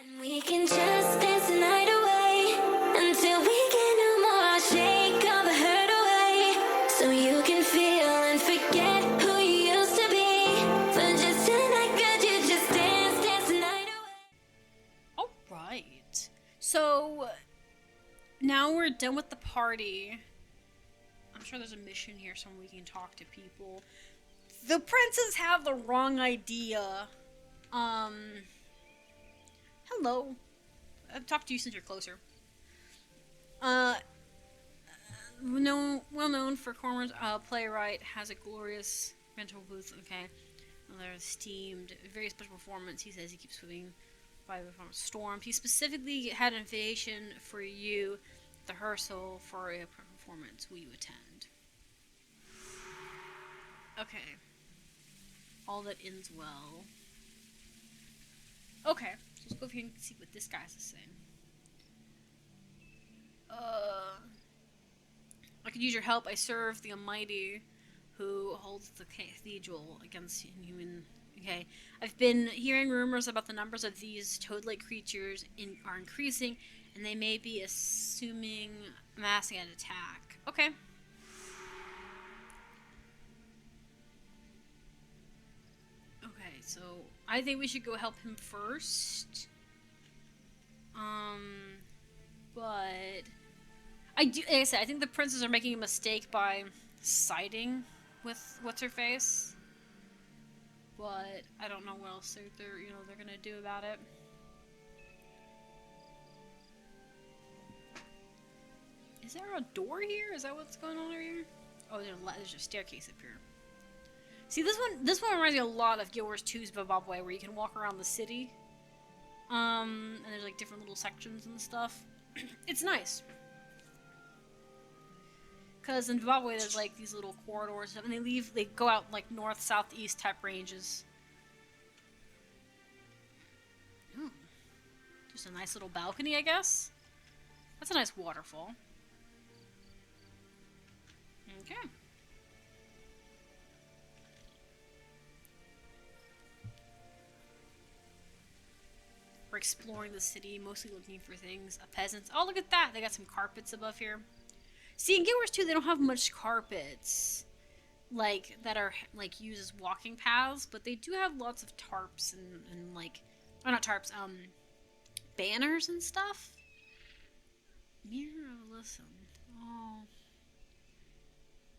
And we can just dance the night away until we get no more. Shake all the hurt away so you can feel and forget who you used to be. For just tonight, could you just dance the night away? Alright. So, now we're done with the party. I'm sure there's a mission here somewhere we can talk to people. The princes have the wrong idea. Hello. I've talked to you since you're closer. Well known for Cormer's playwright, has a glorious mental booth. Okay, they're esteemed. Very special performance. He says he keeps moving by the storms. He specifically had an invitation for you, the rehearsal for a performance. Will you attend? Okay. All that ends well. Okay, so let's go over here and see what this guy's saying. I could use your help. I serve the Almighty who holds the cathedral against inhuman. Okay, I've been hearing rumors about the numbers of these toad-like creatures are increasing, and they may be assuming massing an attack. Okay. Okay, so I think we should go help him first. But like I said, I think the princes are making a mistake by siding with what's-her-face. But I don't know what else they're gonna do about it. Is there a door here? Is that what's going on over here? Oh, there's a staircase up here. See, this one reminds me a lot of Guild Wars 2's Zimbabwe, where you can walk around the city. And there's like different little sections and stuff. It's nice. Because in Zimbabwe there's like these little corridors and they go out like north, south, east type ranges. Oh. Just a nice little balcony, I guess. That's a nice waterfall. Okay. We're exploring the city, mostly looking for things. Peasants. Oh, look at that! They got some carpets above here. See, in Guild Wars 2, they don't have much carpets, like, that are, like, used as walking paths, but they do have lots of tarps and like, oh, not tarps, banners and stuff. Mirror of Listen. Oh.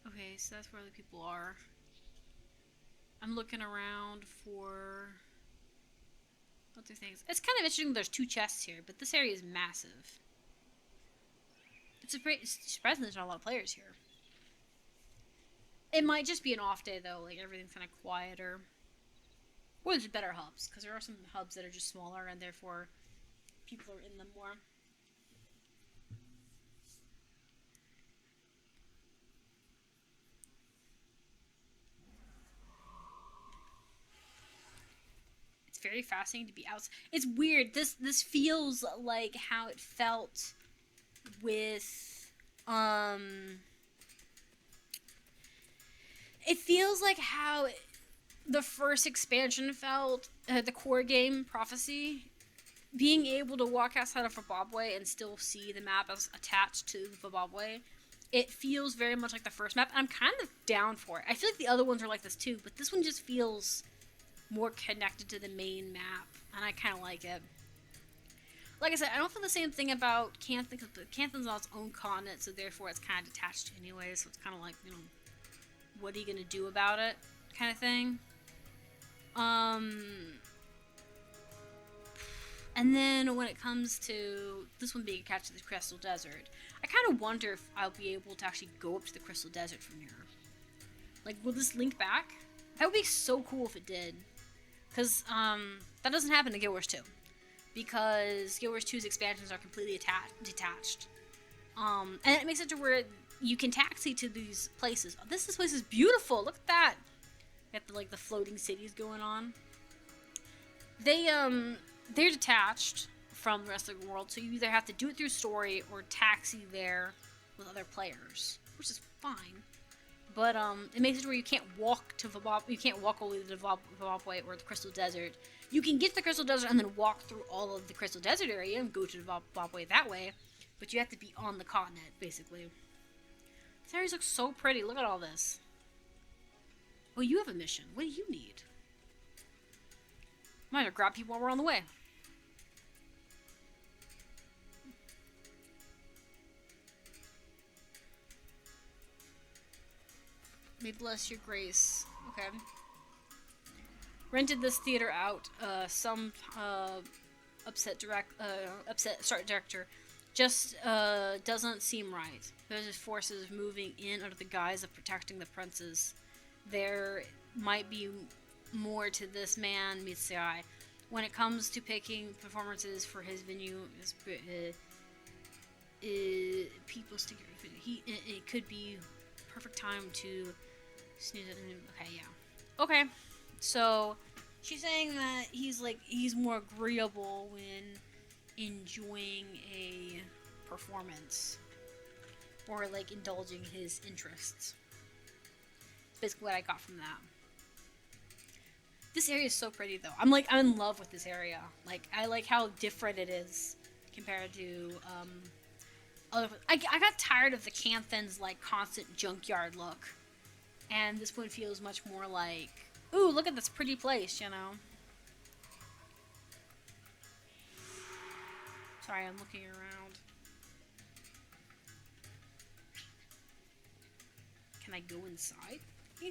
Okay, so that's where the people are. I'm looking around for other things. It's kind of interesting there's two chests here, but this area is massive. It's surprising there's not a lot of players here. It might just be an off day though, like everything's kind of quieter. Or there's better hubs, because there are some hubs that are just smaller and therefore people are in them more. It's very fascinating to be out. It's weird. This feels like how it felt with it feels like how the first expansion felt, the core game Prophecy, being able to walk outside of Zimbabwe and still see the map as attached to Zimbabwe. It feels very much like the first map. I'm kind of down for it. I feel like the other ones are like this too, but this one just feels more connected to the main map, and I kind of like it. Like I said, I don't feel the same thing about Canthan, because Canthan's on its own continent, so therefore it's kind of detached anyway, so it's kind of like, you know, what are you going to do about it, kind of thing. And then when it comes to this one being attached to the Crystal Desert, I kind of wonder if I'll be able to actually go up to the Crystal Desert from here. Like, will this link back? That would be so cool if it did. Because, that doesn't happen in Guild Wars 2. Because Guild Wars 2's expansions are completely detached. And it makes it to where you can taxi to these places. Oh, this place is beautiful. Look at that. Got the floating cities going on. They're detached from the rest of the world, so you either have to do it through story or taxi there with other players, which is fine. But it makes it where you can't walk to you can't walk all the way to Vabopwe or the Crystal Desert. You can get to the Crystal Desert and then walk through all of the Crystal Desert area and go to the Vabopwe that way, but you have to be on the continent, basically. This area looks so pretty. Look at all this. Oh, you have a mission. What do you need? Might have grab people while we're on the way. May bless your grace. Okay. Rented this theater out. Some upset director just doesn't seem right. There's forces moving in under the guise of protecting the princes. There might be more to this man meets the eye. When it comes to picking performances for his venue, people stick. It could be perfect time to snooze it. Okay, yeah. Okay, so she's saying that he's more agreeable when enjoying a performance or like indulging his interests. That's basically what I got from that. This area is so pretty though. I'm in love with this area. Like, I like how different it is compared to other. I got tired of the Canthan's like constant junkyard look, and this one feels much more like, ooh, look at this pretty place, you know. Sorry, I'm looking around. Can I go inside? Yeah.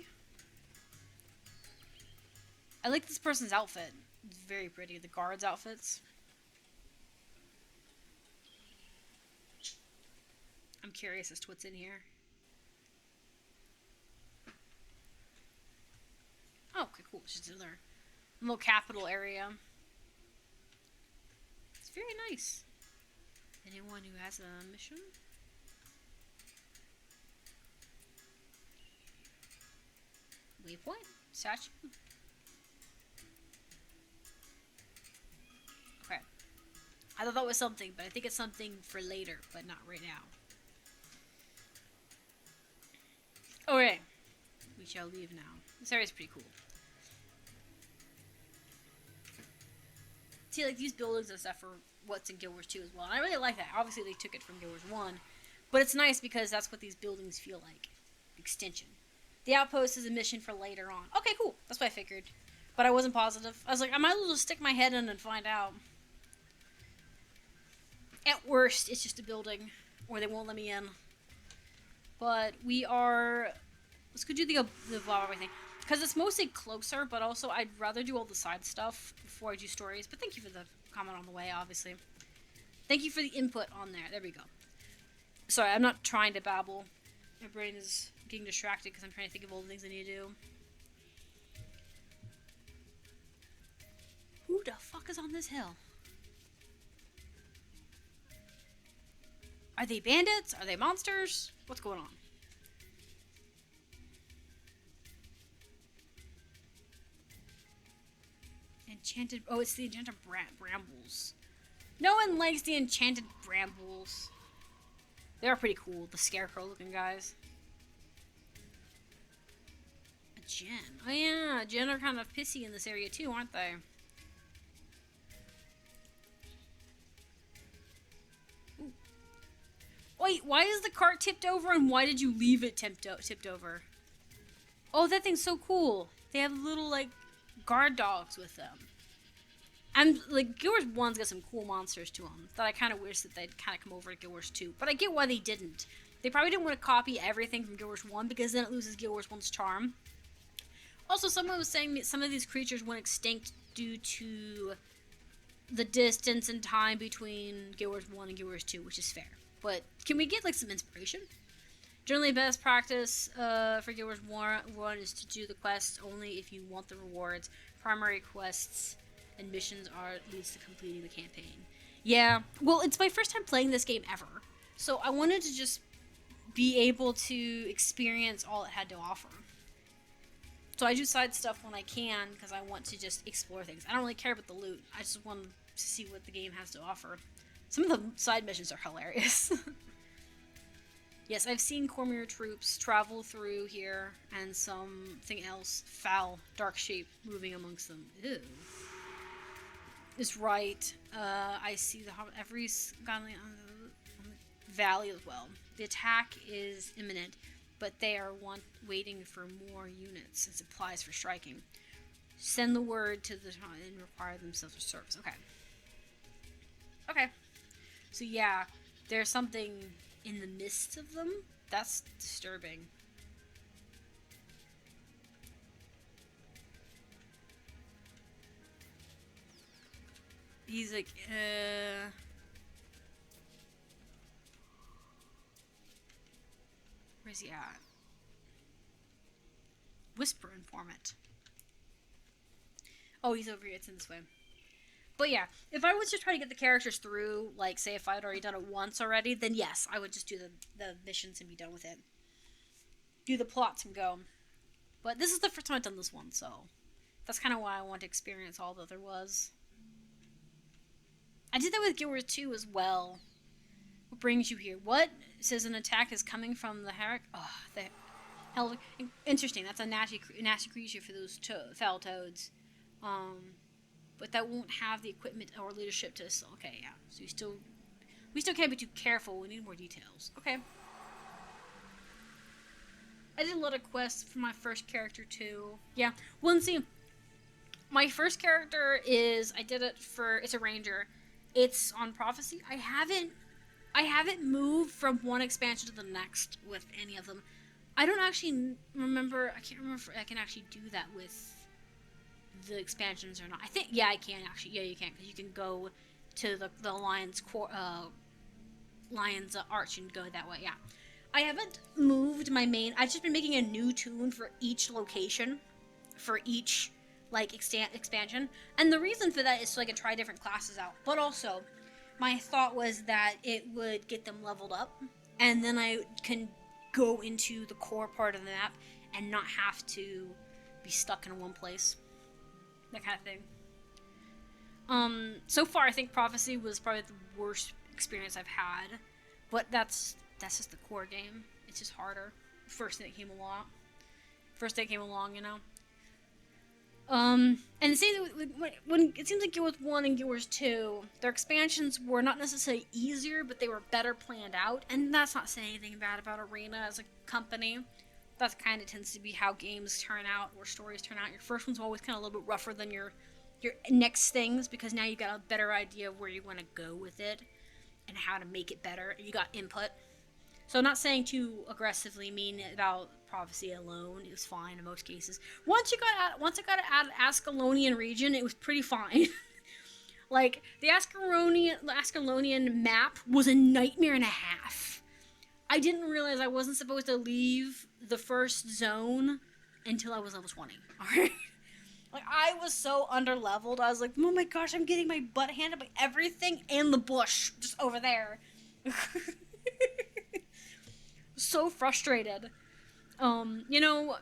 I like this person's outfit. It's very pretty. The guards' outfits. I'm curious as to what's in here. Oh, okay, cool. It's just another little capital area. It's very nice. Anyone who has a mission? Waypoint? Statue? Okay. I thought that was something, but I think it's something for later, but not right now. Okay. We shall leave now. This area is pretty cool. See, like, these buildings and stuff are what's in Guild Wars 2 as well. And I really like that. Obviously, they took it from Guild Wars 1. But it's nice because that's what these buildings feel like. Extension. The outpost is a mission for later on. Okay, cool. That's what I figured. But I wasn't positive. I was like, I might as well just stick my head in and find out. At worst, it's just a building. Or they won't let me in. But we are... Let's go do the Vlog thing. Because it's mostly closer, but also I'd rather do all the side stuff before I do stories. But thank you for the comment on the way, obviously. Thank you for the input on there. There we go. Sorry, I'm not trying to babble. My brain is getting distracted because I'm trying to think of all the things I need to do. Who the fuck is on this hill? Are they bandits? Are they monsters? What's going on? Enchanted... Oh, it's the enchanted brambles. No one likes the enchanted brambles. They're pretty cool. The scarecrow looking guys. A Djinn. Oh yeah, Djinn are kind of pissy in this area too, aren't they? Ooh. Wait, why is the cart tipped over and why did you leave it tipped over? Oh, that thing's so cool. They have little, like, guard dogs with them. And, like, Guild Wars 1's got some cool monsters to them that I kind of wish that they'd kind of come over to Guild Wars 2. But I get why they didn't. They probably didn't want to copy everything from Guild Wars 1 because then it loses Guild Wars 1's charm. Also, someone was saying that some of these creatures went extinct due to the distance and time between Guild Wars 1 and Guild Wars 2, which is fair. But can we get, like, some inspiration? Generally, best practice for Guild Wars 1 is to do the quests only if you want the rewards. Primary quests and missions leads to completing the campaign. Yeah, well, it's my first time playing this game ever, so I wanted to just be able to experience all it had to offer. So I do side stuff when I can, because I want to just explore things. I don't really care about the loot. I just want to see what the game has to offer. Some of the side missions are hilarious. Yes, I've seen Cormier troops travel through here, and something else, foul, dark shape, moving amongst them. Ew. Is right. I see every godly on the valley as well. The attack is imminent, but they are waiting for more units and supplies for striking. Send the word to the and require themselves for service. Okay. Okay. So yeah, there's something in the midst of them. That's disturbing. He's like, where's he at? Whisper informant. Oh, he's over here. It's in this way. But yeah, if I was to try to get the characters through, like, say if I had already done it once already, then yes, I would just do the missions and be done with it. Do the plots and go. But this is the first time I've done this one, so that's kind of why I want to experience all that there was. I did that with Guild Wars 2 as well. What brings you here? What? It says an attack is coming from the Herrick. Oh, the hell. Interesting. That's a nasty creature for those foul toads. But that won't have the equipment or leadership to. Okay, yeah. So we still can't be too careful. We need more details. Okay. I did a lot of quests for my first character too. Yeah. Well, and see, my first character is it's a ranger. It's on prophecy. I haven't moved from one expansion to the next with any of them. I don't actually remember. I can't remember if I can actually do that with the expansions or not. I think, yeah, I can actually. Yeah, you can, because you can go to the Lion's Arch and go that way. Yeah, I haven't moved my main. I've just been making a new tune for each location, for each like expansion, and the reason for that is so I can try different classes out. But also, my thought was that it would get them leveled up, and then I can go into the core part of the map and not have to be stuck in one place. That kind of thing. So far I think Prophecy was probably the worst experience I've had, but that's just the core game. It's just harder. First thing that came along, you know. And the same when it seems like Guild Wars 1 and Guild Wars 2, their expansions were not necessarily easier, but they were better planned out, and that's not saying anything bad about Arena as a company. That kind of tends to be how games turn out or stories turn out. Your first one's always kind of a little bit rougher than your next things, because now you've got a better idea of where you want to go with it and how to make it better. You got input. So I'm not saying too aggressively mean about Prophecy alone. It was fine in most cases. Once I got out of Ascalonian region, it was pretty fine. Like, the Ascalonian map was a nightmare and a half. I didn't realize I wasn't supposed to leave the first zone until I was level 20. Alright? Like, I was so underleveled. I was like, oh my gosh, I'm getting my butt handed by everything and the bush just over there. So frustrated. The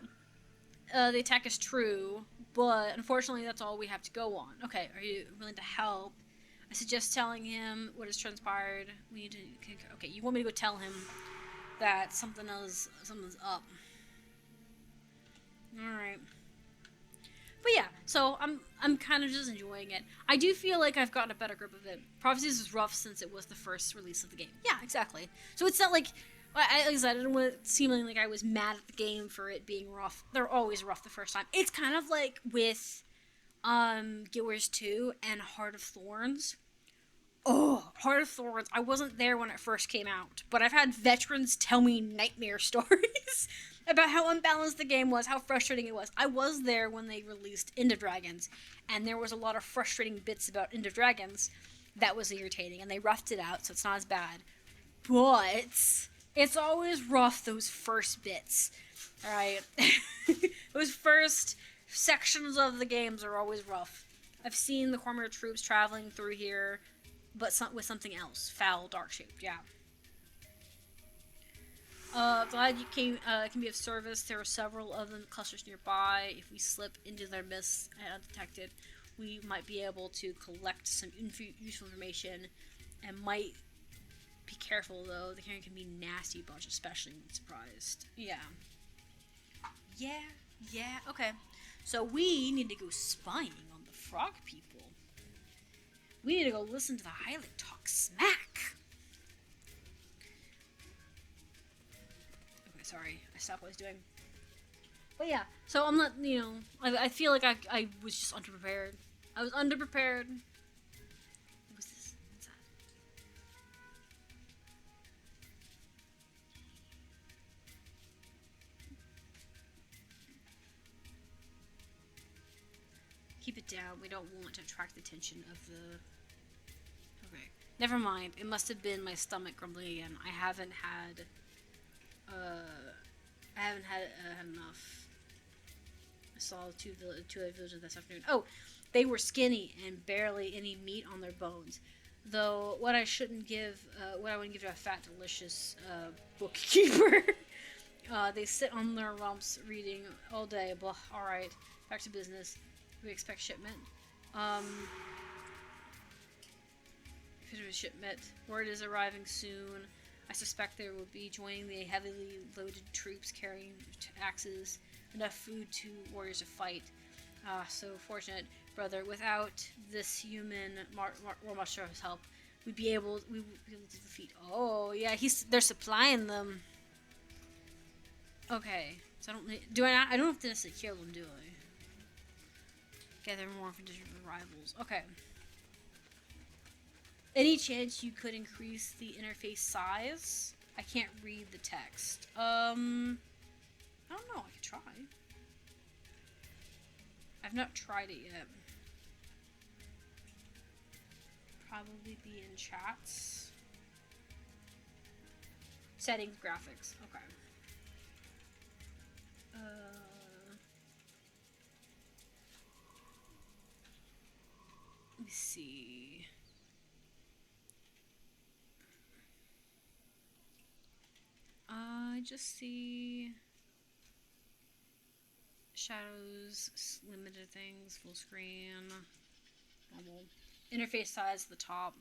attack is true, but unfortunately that's all we have to go on. Okay, are you willing to help? I suggest telling him what has transpired. We need to. Okay, you want me to go tell him that something's up. Alright. But yeah, so I'm kind of just enjoying it. I do feel like I've gotten a better grip of it. Prophecies is rough since it was the first release of the game. Yeah, exactly. So it's not like I didn't want it seeming like I was mad at the game for it being rough. They're always rough the first time. It's kind of like with Guild Wars 2 and Heart of Thorns. Oh, Heart of Thorns. I wasn't there when it first came out, but I've had veterans tell me nightmare stories about how unbalanced the game was, how frustrating it was. I was there when they released End of Dragons, and there was a lot of frustrating bits about End of Dragons that was irritating, and they roughed it out, so it's not as bad. But it's always rough, those first bits, alright? Those first sections of the games are always rough. I've seen the Cormier troops traveling through here, but with something else. Foul, dark-shaped, yeah. Glad you can be of service. There are several of them clusters nearby. If we slip into their midst undetected, we might be able to collect some useful information and might Be careful though, the carrion can be nasty bunch, especially when surprised. Yeah. Yeah, okay. So we need to go spying on the frog people. We need to go listen to the Hylic talk smack. Okay, sorry. I stopped what I was doing. But yeah, so I'm not, I feel like I was just underprepared. I was underprepared. What was this? What's that? Keep it down. We don't want to attract the attention of the... Okay. Never mind. It must have been my stomach grumbling again. I haven't had enough. I saw two other villagers this afternoon. Oh, they were skinny and barely any meat on their bones. Though what I wouldn't give to a fat, delicious bookkeeper. They sit on their rumps reading all day. Blah. All right, back to business. We expect shipment. Shipment. Word is arriving soon. I suspect there will be joining the heavily loaded troops carrying axes. Enough food to warriors to fight. So fortunate, brother. Without this human Marshall's help, we'd be able to defeat. Oh yeah, they're supplying them. Okay, so I don't have to necessarily kill them, do I? Gather more from different rivals. Okay. Any chance you could increase the interface size? I can't read the text. I don't know. I could try. I've not tried it yet. Probably be in chats. Settings, graphics. Okay. Let me see. I just see shadows, limited things, full screen, normal. Interface size at the top.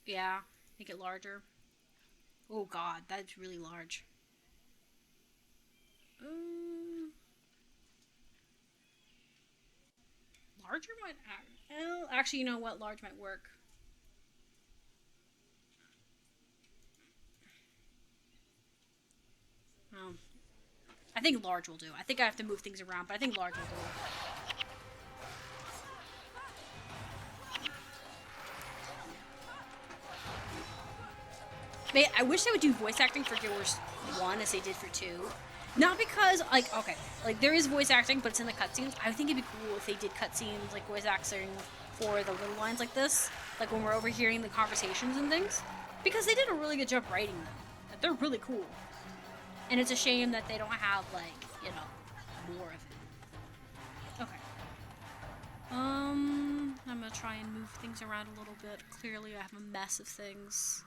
Yeah, make it larger. Oh god, that's really large. Larger might actually, you know what? Large might work. Oh. I think large will do. I think I have to move things around, but I think large will do. I wish they would do voice acting for Guild Wars 1 as they did for 2. Not because, there is voice acting, but it's in the cutscenes. I think it'd be cool if they did cutscenes, like voice acting for the little lines like this. Like when we're overhearing the conversations and things. Because they did a really good job writing them. They're really cool. And it's a shame that they don't have, more of it. Okay. I'm gonna try and move things around a little bit. Clearly I have a mess of things.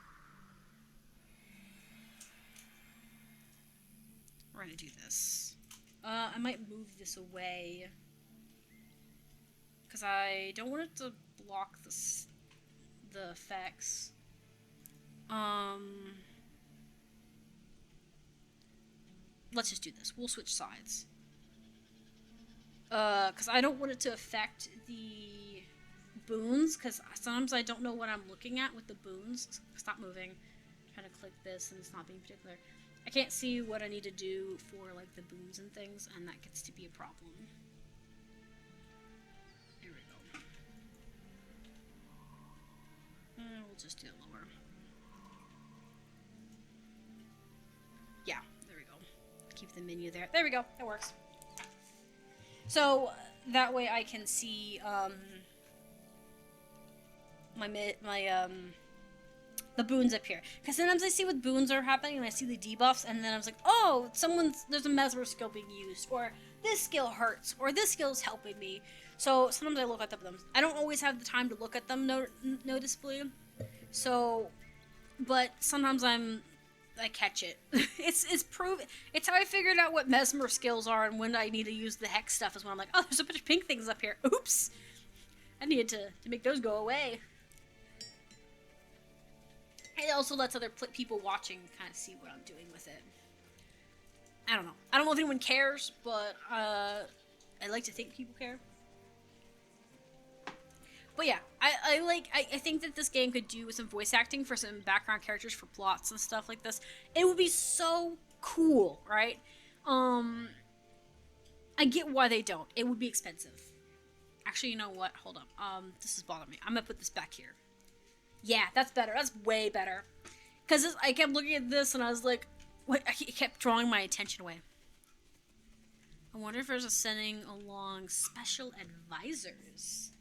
We're gonna do this. I might move this away. Because I don't want it to block the effects. Let's just do this. We'll switch sides. Because I don't want it to affect the boons, because sometimes I don't know what I'm looking at with the boons. Stop moving. I'm trying to click this and it's not being particular. I can't see what I need to do for, the boons and things, and that gets to be a problem. There we go. We'll just do it lower. Yeah, there we go. Keep the menu there. There we go. That works. So that way I can see the boons up here. Because sometimes I see what boons are happening and I see the debuffs and then I was like, oh, there's a mesmer skill being used, or this skill hurts, or this skill's helping me. So sometimes I look at them. I don't always have the time to look at them noticeably. So, but sometimes I catch it. It's how I figured out what mesmer skills are and when I need to use the hex stuff is when I'm like, oh, there's a bunch of pink things up here. Oops. I needed to make those go away. Hey, also lets other people watching kind of see what I'm doing with it. I don't know. I don't know if anyone cares, but I like to think people care. But yeah, I think that this game could do with some voice acting for some background characters for plots and stuff like this. It would be so cool, right? I get why they don't. It would be expensive. Actually, you know what? Hold up. This is bothering me. I'm gonna put this back here. Yeah, that's better. That's way better. Because I kept looking at this and I was like, what? It kept drawing my attention away. I wonder if there's a sending along special advisors.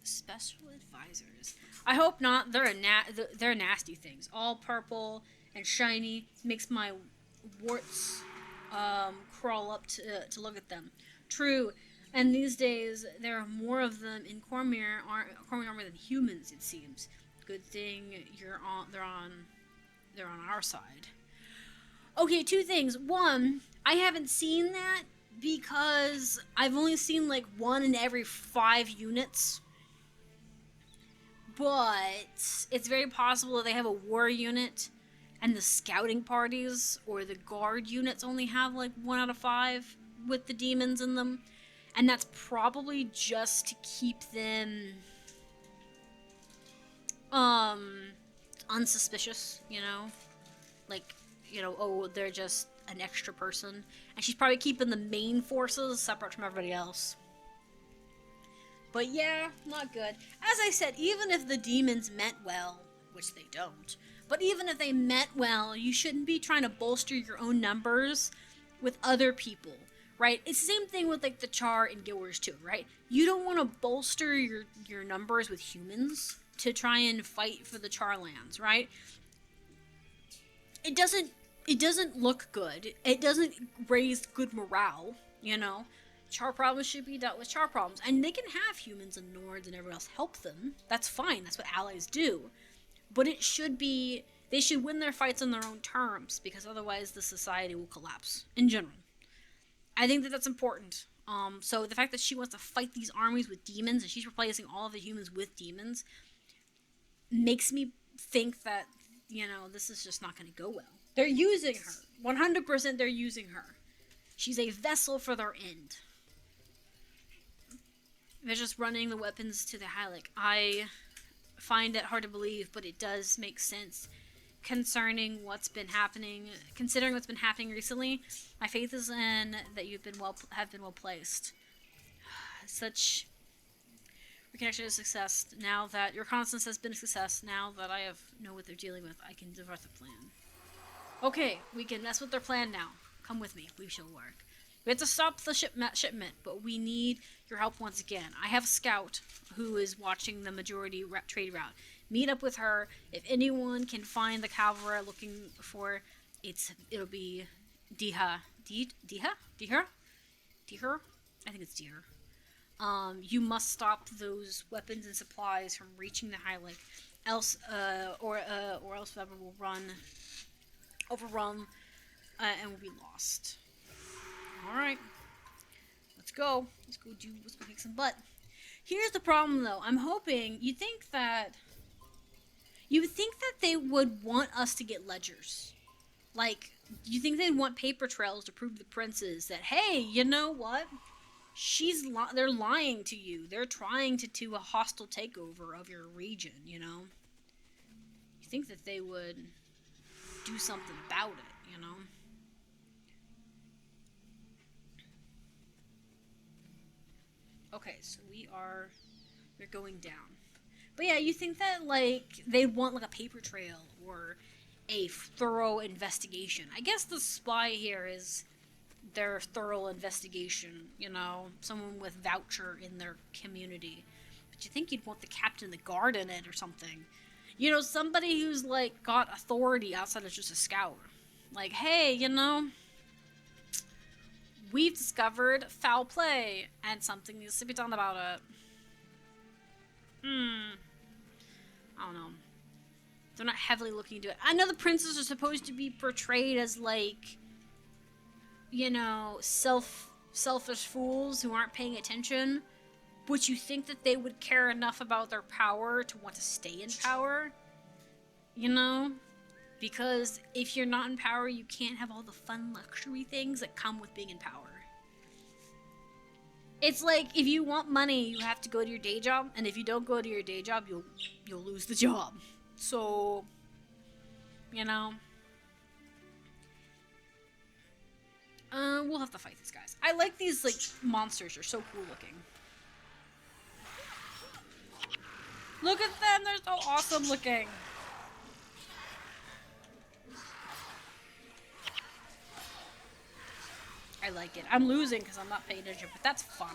Special advisors. I hope not. They're nasty things. All purple and shiny. Makes my warts crawl up to look at them. True. And these days there are more of them in Cormier armor than humans. It seems. Good thing they're on our side. Okay, two things. One, I haven't seen that because I've only seen like 1 in every 5 units. But it's very possible that they have a war unit and the scouting parties or the guard units only have like 1 out of 5 with the demons in them. And that's probably just to keep them unsuspicious, you know? Like, you know, oh, they're just an extra person. And she's probably keeping the main forces separate from everybody else. But yeah, not good. As I said, even if the demons meant well, which they don't, but even if they meant well, you shouldn't be trying to bolster your own numbers with other people, right? It's the same thing with like the Char and Guild too, right? You don't want to bolster your numbers with humans to try and fight for the Char lands, right? It doesn't look good. It doesn't raise good morale, you know? Char problems should be dealt with Char problems. And they can have humans and Nords and everyone else help them. That's fine. That's what allies do. But it should be... They should win their fights on their own terms, because otherwise the society will collapse, in general. I think that that's important. So the fact that she wants to fight these armies with demons, and she's replacing all of the humans with demons, makes me think that, you know, this is just not going to go well. They're using her. 100% they're using her. She's a vessel for their end. They're just running the weapons to the Hylic. I find it hard to believe, but it does make sense considering what's been happening recently. My faith is in that you've been well placed. Such reconnection is success. Now that your reconnaissance has been a success, now that I know what they're dealing with, I can develop the plan. Okay, we can mess with their plan now. Come with me. We shall work. We have to stop the shipment, but we need your help once again. I have a scout who is watching the majority trade route. Meet up with her. If anyone can find the cavalry looking for, it'll be Diha. Diha? I think it's Deer. You must stop those weapons and supplies from reaching the Hylic, else Weber will overrun, and we'll be lost. Alright. Let's go. Let's go kick some butt. Here's the problem, though. I'm hoping... You would think that they would want us to get ledgers. Like, you think they'd want paper trails to prove to the princes that, hey, you know what? They're lying to you. They're trying to do a hostile takeover of your region, you know? You think that they would do something about it, you know? Okay, so we're going down. But yeah, you think that, like, they'd want, like, a paper trail or a thorough investigation. I guess the spy here is their thorough investigation, you know? Someone with voucher in their community. But you think you'd want the captain of the guard in it or something. You know, somebody who's, like, got authority outside of just a scout. Like, hey, you know... We've discovered foul play, and something needs to be done about it. I don't know. They're not heavily looking into it. I know the princes are supposed to be portrayed as, like, you know, selfish fools who aren't paying attention. But you think that they would care enough about their power to want to stay in power? You know? Because if you're not in power, you can't have all the fun luxury things that come with being in power. It's like, if you want money, you have to go to your day job, and if you don't go to your day job, you'll lose the job. So, you know. We'll have to fight these guys. I like these, like, monsters. They're so cool looking. Look at them! They're so awesome looking! I like it. I'm losing because I'm not paying attention, but that's fine.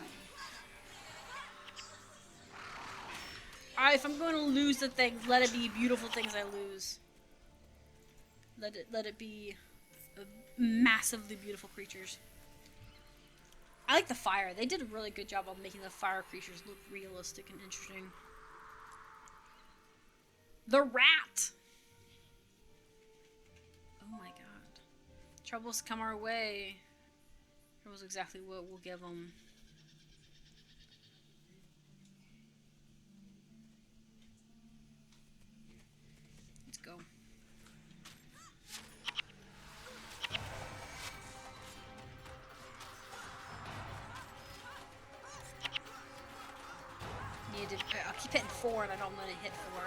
If I'm going to lose the things, let it be beautiful things I lose. Let it be massively beautiful creatures. I like the fire. They did a really good job on making the fire creatures look realistic and interesting. The rat! Oh my god. Troubles come our way. Troubles exactly what we'll give them. Let's go. I'll keep hitting 4 and I don't let it hit 4.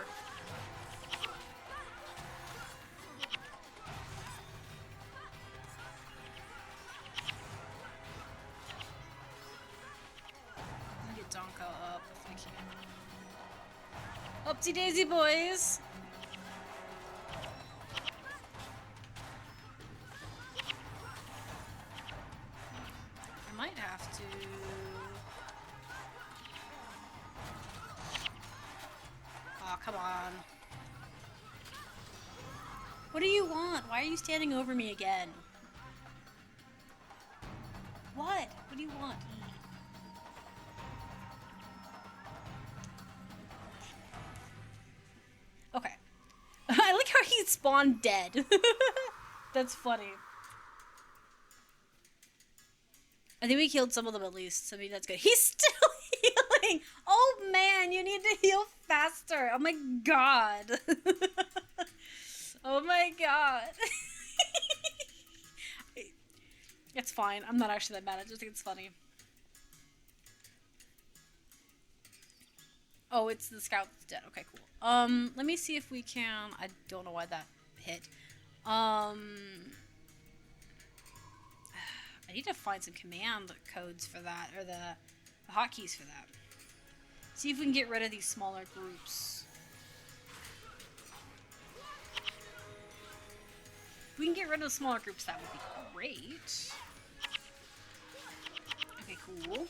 Let me get Donka up if I can. Upsy daisy, boys! I might have to... Oh, come on. What do you want? Why are you standing over me again? What? What do you want? Okay. I like how he spawned dead. That's funny. I think we killed some of them at least, so maybe that's good. He's still healing! Oh man, you need to heal faster! Oh my god. Oh my god. It's fine. I'm not actually that mad. I just think it's funny. Oh, it's the scout that's dead. Okay, cool. Let me see if we can... I don't know why that hit. I need to find some command codes for that, or the hotkeys for that. See if we can get rid of these smaller groups. If we can get rid of the smaller groups, that would be great. Okay, cool.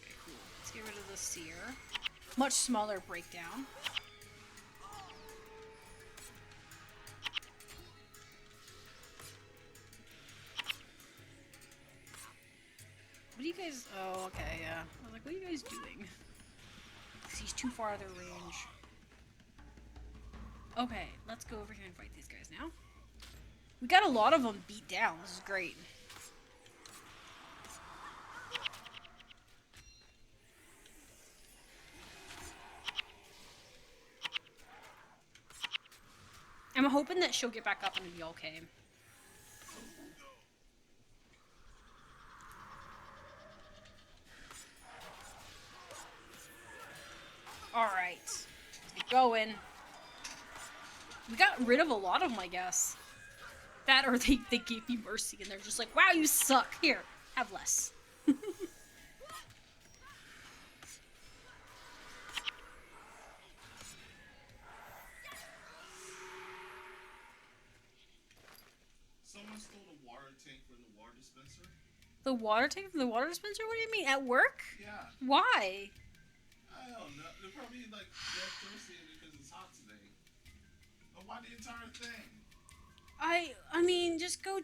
Okay, cool. Let's get rid of the seer. Much smaller breakdown. What are you guys... Oh, okay, yeah. I was like, what are you guys doing? He's too far out of their range. Okay, let's go over here and fight these guys now. We got a lot of them beat down. This is great. I'm hoping that she'll get back up and be okay. Alright. Let's get going. We got rid of a lot of them, I guess. That or they gave me mercy and they're just like, wow, you suck. Here, have less. Someone stole the water tank from the water dispenser? The water tank from the water dispenser? What do you mean? At work? Yeah. Why? I don't know. They're probably like they're thirsty because it's hot today. But why the entire thing? I mean, just go,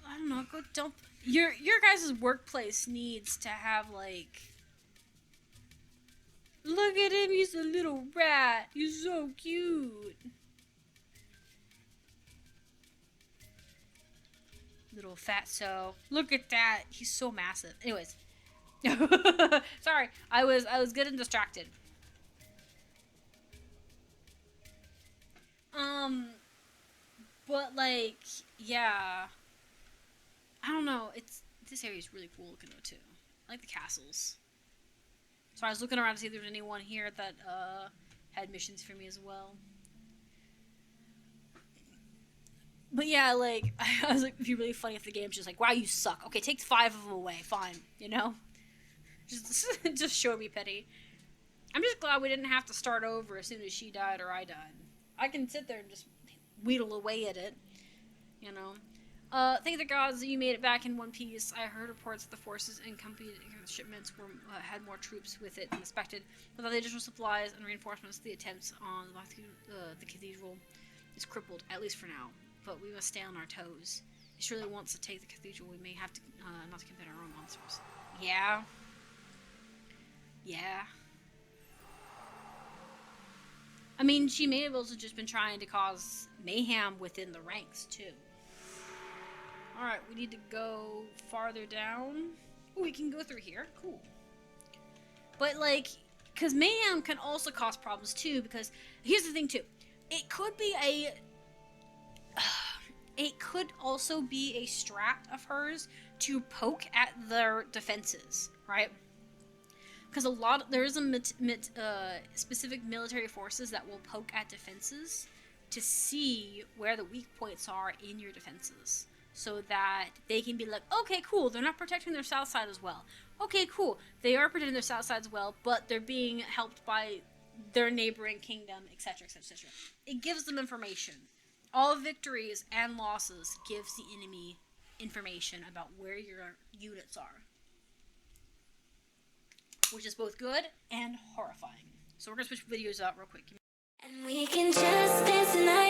I don't know, go dump. Your guys' workplace needs to have, like, look at him, he's a little rat. He's so cute. Little fatso. Look at that. He's so massive. Anyways. Sorry. I was getting distracted. But like, yeah. I don't know. This area is really cool looking though too. I like the castles. So I was looking around to see if there was anyone here that had missions for me as well. But yeah, like, I was like, it'd be really funny if the game's just like, wow, you suck. Okay, take 5 of them away. Fine, you know? Just show me pity. I'm just glad we didn't have to start over as soon as she died or I died. I can sit there and just wheedle away at it, you know? Thank the gods that you made it back in one piece. I heard reports that the forces and company shipments had more troops with it than expected. Without the additional supplies and reinforcements, the attempts on the cathedral is crippled, at least for now. But we must stay on our toes. If she really wants to take the cathedral, we may have to not to commit our own monsters. Yeah. Yeah. I mean, she may have also just been trying to cause mayhem within the ranks, too. Alright, we need to go farther down. Ooh, we can go through here. Cool. But, like, because mayhem can also cause problems, too, because, here's the thing, too. It could be it could also be a strat of hers to poke at their defenses, right? Because there is a specific military forces that will poke at defenses to see where the weak points are in your defenses, so that they can be like, okay, cool, they're not protecting their south side as well. Okay, cool, they are protecting their south side as well, but they're being helped by their neighboring kingdom, etc., etc., etc. It gives them information. All victories and losses gives the enemy information about where your units are, which is both good and horrifying. So we're gonna switch videos out real quick. And we can just dance tonight.